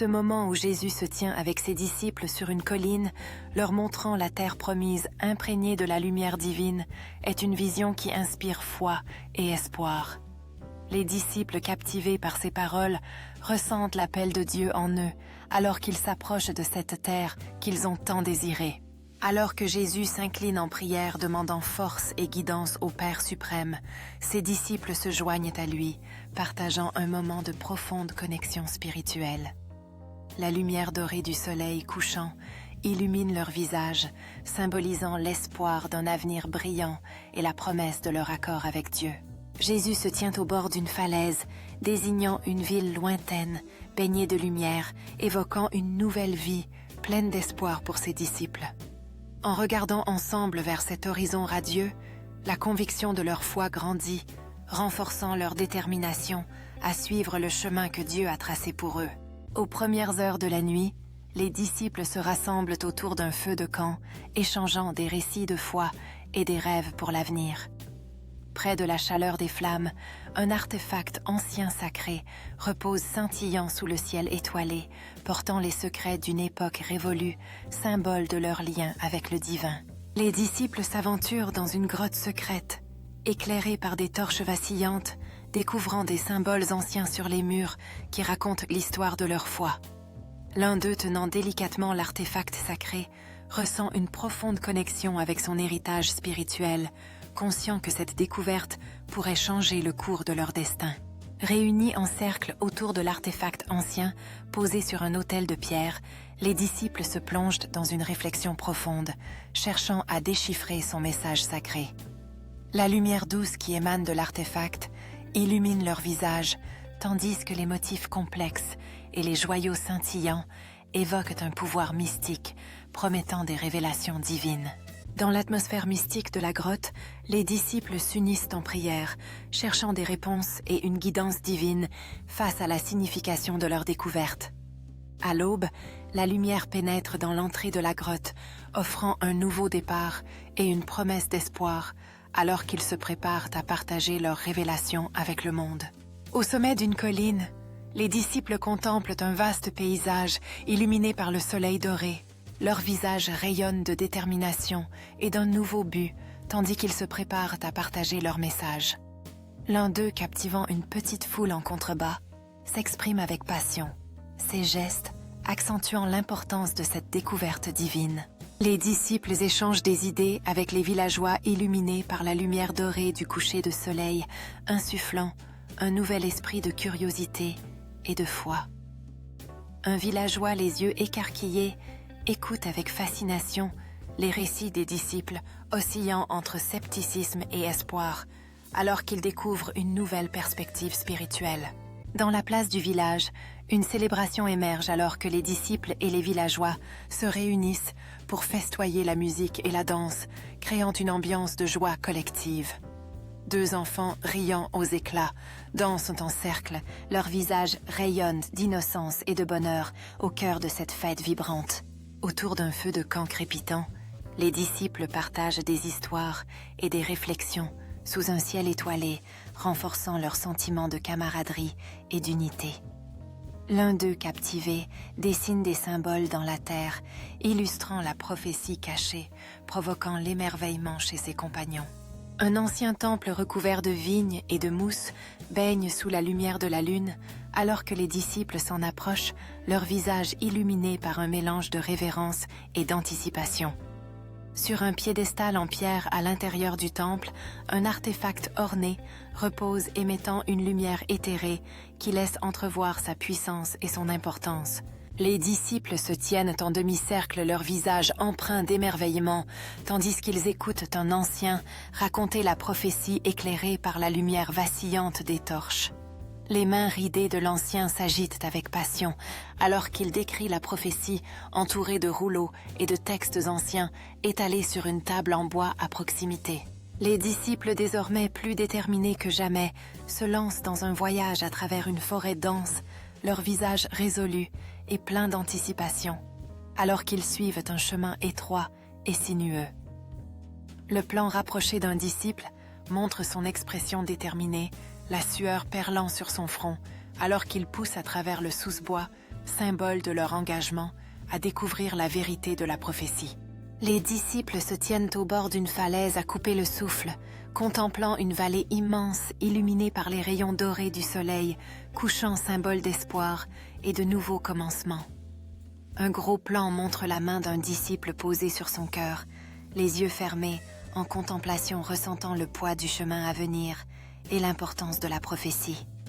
Ce moment où Jésus se tient avec ses disciples sur une colline, leur montrant la terre promise imprégnée de la lumière divine, est une vision qui inspire foi et espoir. Les disciples captivés par ces paroles ressentent l'appel de Dieu en eux, alors qu'ils s'approchent de cette terre qu'ils ont tant désirée. Alors que Jésus s'incline en prière demandant force et guidance au Père suprême, ses disciples se joignent à lui, partageant un moment de profonde connexion spirituelle. La lumière dorée du soleil couchant illumine leur visage, symbolisant l'espoir d'un avenir brillant et la promesse de leur accord avec Dieu. Jésus se tient au bord d'une falaise, désignant une ville lointaine, baignée de lumière, évoquant une nouvelle vie, pleine d'espoir pour ses disciples. En regardant ensemble vers cet horizon radieux, la conviction de leur foi grandit, renforçant leur détermination à suivre le chemin que Dieu a tracé pour eux. Aux premières heures de la nuit, les disciples se rassemblent autour d'un feu de camp, échangeant des récits de foi et des rêves pour l'avenir. Près de la chaleur des flammes, un artefact ancien sacré repose scintillant sous le ciel étoilé, portant les secrets d'une époque révolue, symbole de leur lien avec le divin. Les disciples s'aventurent dans une grotte secrète, éclairée par des torches vacillantes, découvrant des symboles anciens sur les murs qui racontent l'histoire de leur foi. L'un d'eux, tenant délicatement l'artefact sacré, ressent une profonde connexion avec son héritage spirituel, conscient que cette découverte pourrait changer le cours de leur destin. Réunis en cercle autour de l'artefact ancien, posé sur un autel de pierre, les disciples se plongent dans une réflexion profonde, cherchant à déchiffrer son message sacré. La lumière douce qui émane de l'artefact illumine leur visage, tandis que les motifs complexes et les joyaux scintillants évoquent un pouvoir mystique, promettant des révélations divines. Dans l'atmosphère mystique de la grotte, les disciples s'unissent en prière, cherchant des réponses et une guidance divine face à la signification de leur découverte. À l'aube, la lumière pénètre dans l'entrée de la grotte, offrant un nouveau départ et une promesse d'espoir, alors qu'ils se préparent à partager leurs révélations avec le monde. Au sommet d'une colline, les disciples contemplent un vaste paysage illuminé par le soleil doré. Leurs visages rayonnent de détermination et d'un nouveau but, tandis qu'ils se préparent à partager leur message. L'un d'eux, captivant une petite foule en contrebas, s'exprime avec passion, ses gestes accentuant l'importance de cette découverte divine. Les disciples échangent des idées avec les villageois illuminés par la lumière dorée du coucher de soleil, insufflant un nouvel esprit de curiosité et de foi. Un villageois les yeux écarquillés écoute avec fascination les récits des disciples oscillant entre scepticisme et espoir, alors qu'ils découvrent une nouvelle perspective spirituelle. Dans la place du village, une célébration émerge alors que les disciples et les villageois se réunissent pour festoyer la musique et la danse, créant une ambiance de joie collective. Deux enfants riant aux éclats dansent en cercle, leurs visages rayonnent d'innocence et de bonheur au cœur de cette fête vibrante. Autour d'un feu de camp crépitant, les disciples partagent des histoires et des réflexions sous un ciel étoilé, renforçant leur sentiment de camaraderie et d'unité. L'un d'eux, captivé, dessine des symboles dans la terre, illustrant la prophétie cachée, provoquant l'émerveillement chez ses compagnons. Un ancien temple recouvert de vignes et de mousse baigne sous la lumière de la lune, alors que les disciples s'en approchent, leur visage illuminé par un mélange de révérence et d'anticipation. Sur un piédestal en pierre à l'intérieur du temple, un artefact orné repose émettant une lumière éthérée qui laisse entrevoir sa puissance et son importance. Les disciples se tiennent en demi-cercle, leur visage empreint d'émerveillement, tandis qu'ils écoutent un ancien raconter la prophétie éclairée par la lumière vacillante des torches. Les mains ridées de l'ancien s'agitent avec passion, alors qu'il décrit la prophétie entourée de rouleaux et de textes anciens étalés sur une table en bois à proximité. Les disciples, désormais plus déterminés que jamais, se lancent dans un voyage à travers une forêt dense, leur visage résolu et plein d'anticipation, alors qu'ils suivent un chemin étroit et sinueux. Le plan rapproché d'un disciple montre son expression déterminée, la sueur perlant sur son front, alors qu'il pousse à travers le sous-bois symbole de leur engagement à découvrir la vérité de la prophétie. Les disciples se tiennent au bord d'une falaise à couper le souffle, contemplant une vallée immense illuminée par les rayons dorés du soleil, couchant symbole d'espoir et de nouveaux commencements. Un gros plan montre la main d'un disciple posée sur son cœur, les yeux fermés, en contemplation ressentant le poids du chemin à venir et l'importance de la prophétie.